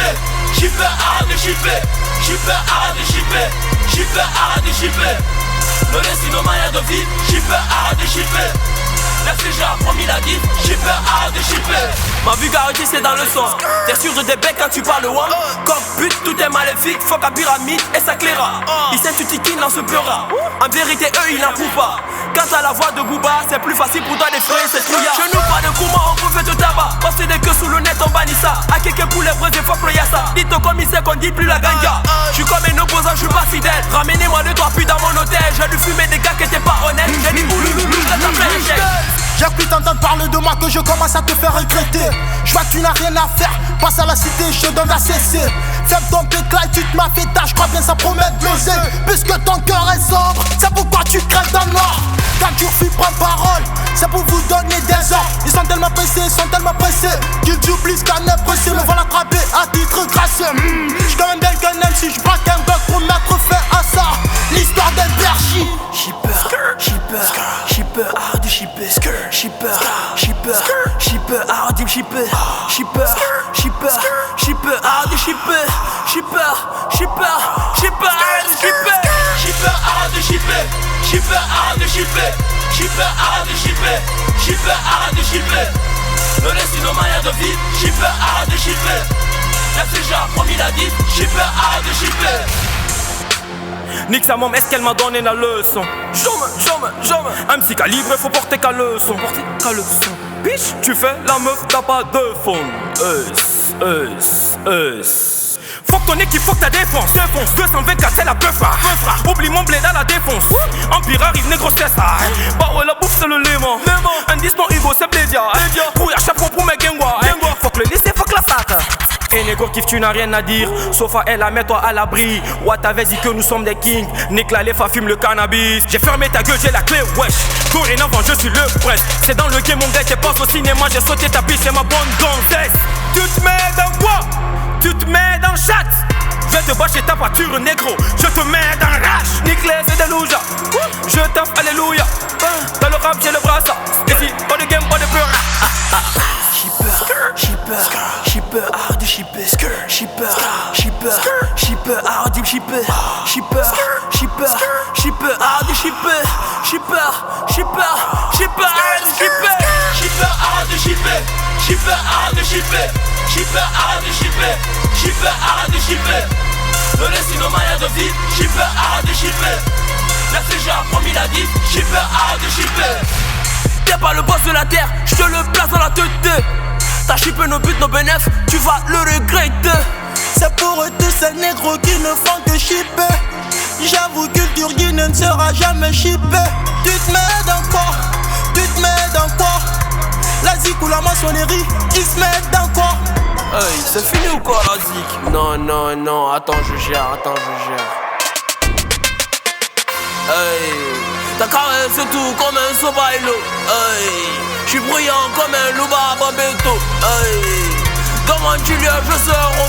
shipper. Shipper, arrête de shipper. Shipper, arrête de shipper. Shipper, arrête de shipper. Le destino maya de vie. Shipper, arrête de shipper. La CG a promis la diff. Shipper, arrête de shipper. Ma vulgarité c'est dans le sang. T'es sûr de tes becs quand tu parles one. Comme but tout est maléfique. Fuck à pyramide et ça claira. Il sait tu tiquines dans ce pleura. En vérité eux ils n'approuvent pas. Quant à la voix de Booba, c'est plus facile pour toi d'effrayer cette trouillard. Je nous pas de comment on refait le tabac. Passer des queues sous le net, on bannit ça. A quelqu'un pour les vrais et fuck le yassa. Dites au commissaire qu'on dit plus la ganga. J'suis comme un opposant, j'suis pas fidèle. Ramenez-moi 2-3 puis dans mon hôtel. J'ai dû fumer des gars qui étaient pas honnêtes. J'ai dit oulouloulou, je t'ai fait l'échec. J'ai cru t'entendre parler de moi que je commence à te faire regretter. Je vois que tu n'as rien à faire, passe à la cité, je te donne la CC. Ferme ton péclaille, tu te m'as fait tard, je crois bien ça promet de l'oser. Puisque ton cœur est sombre, c'est pourquoi tu crèves dans le noir. Quand tu refuses prendre parole, c'est pour vous donner des ordres. Ils sont tellement pressés, qu'ils oublient ce qu'on est pressé. Me vont l'attraper à titre gracieux. J'suis quand même bien qu'un MC, j'braque un bug pour mettre fin à ça. L'histoire des bergis. Shipper, arrête de shipper. Shipper, arrête de shipper. Shipper, arrête de shipper. Shipper, arrête de shipper. Shipper, arrête de shipper. Shipper, arrête de shipper. Shipper, arrête de shipper. Shipper, arrête de shipper. Le destino maya de vie. Shipper, arrête de shipper. La CG a promis la diff. Shipper, arrête de shipper. Nique sa mom, est-ce qu'elle m'a donné la leçon? Jamais. Un petit calibre, faut porter qu'à leçon. Bitch, tu fais la meuf, t'as pas de fond. Fuck ton équipe, fuck ta défense. 224 c'est la buffa. Oublie mon blé à la défense. Empire arrive, négro c'est ça. Bah ouais la bouffe c'est le léman. Un 10 non Igo c'est Blédia. Pour y chapeau pour mes gengwa. Fuck le lycée, fuck la sac. Et négo kiff tu n'as rien à dire. Sauf à elle, mets-toi à l'abri. What t'avais dit que nous sommes des kings. Nique la lefa, fume le cannabis. J'ai fermé ta gueule, j'ai la clé, wesh. Dorénavant je suis le presse. C'est dans le game mon gars, j'ai pas au cinéma. J'ai sauté ta piste, c'est ma bonne gonzesse. Tu te mets dans quoi? Tu te mets dans le chat. Je te bâcher ta voiture négro. Je te mets dans la rage. Nique-les, c'est des loujas. Je tape, alléluia. Dans le rap j'ai le brassard. Ici, pas de game, pas de peur. Shipper, arrête de shipper. Shipper, arrête de shipper. Shipper, arrête de shipper. Shipper, arrête de shipper. Shipper, arrête de shipper. Shipper, arrête de shipper. Shipper, arrête de shipper. Shipper, arrête de shipper. Le destino maya de vie. Shipper, arrête de shipper. La CG a promis la diff. Shipper, arrête de shipper. T'es pas le boss de la terre, je te le place dans la tête. T'as chippé nos buts, nos bénéfices, tu vas le regretter. C'est pour eux tous ces négros qui ne font que shipper. J'avoue culture guinéenne ne sera jamais shippé. Tu te mets dans quoi? La zik ou la maçonnerie, ils se mettent dans quoi? Hey, c'est fini ou quoi la zik? Non, attends je gère. Hey, t'as caressé tout comme un sobailo. Hey, j'suis bruyant comme un louba à Bambeto. Hey, demande Julia, je sors au